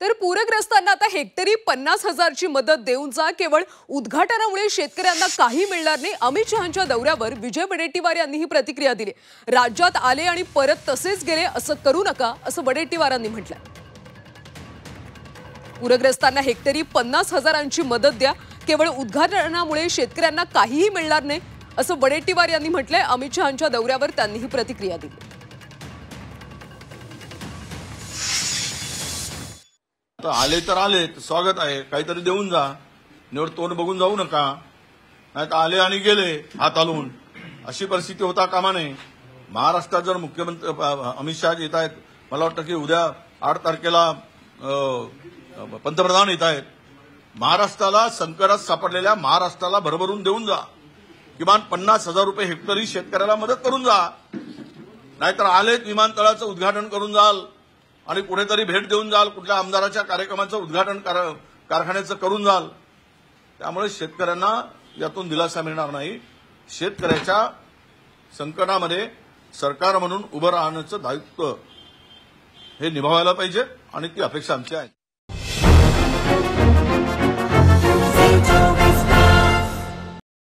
तर पूरग्रस्तांना आता हेक्टरी 50,000ची मदत देऊन जा, केवळ उद्घाटनामुळे शेतकऱ्यांना काही मिळणार नाही। अमित शहांच्या दौऱ्यावर विजय वडेट्टीवार यांनी ही प्रतिक्रिया दिली। राज्यात आले आणि परत तसेच गेले असं करू नका असं वडेट्टीवारांनी म्हटलं। पूरग्रस्तांना हेक्टरी 50,000ची मदत द्या, केवळ उद्घाटनामुळे शेतकऱ्यांना काहीही मिळणार नाही असं वडेट्टीवार यांनी म्हटलंय। अमित शहांच्या दौऱ्यावर त्यांनी ही प्रतिक्रिया दिली। आले तर आले, स्वागत आहे, काहीतरी देऊन जा, निवड तोंड बघून जाऊ नका, नाही तर आले आणि गेले हात हलवून, अशी परिस्थिती होता कामा नये। महाराष्ट्रात जर मुख्यमंत्री अमित शहा येत आहेत, मला वाटतं की उद्या 8 तारखेला पंतप्रधान येत आहेत, महाराष्ट्राला संकटात सापडलेल्या महाराष्ट्राला भरभरून देऊन जा, किमान 50,000 रुपये हेक्टरी शेतकऱ्याला मदत करून जा, नाहीतर आलेत विमानतळाचं उद्घाटन करून जाल आणि कुठेतरी भेट देऊन जाल, कुठल्या आमदाराच्या कार्यक्रमाचं उद्घाटन कारखान्याचं करून जाल, त्यामुळे शेतकऱ्यांना यातून दिलासा मिळणार नाही। शेतकऱ्याच्या संकटामध्ये सरकार म्हणून उभं राहण्याचं दायित्व हे निभावायला पाहिजे आणि ती अपेक्षा आमची आहे।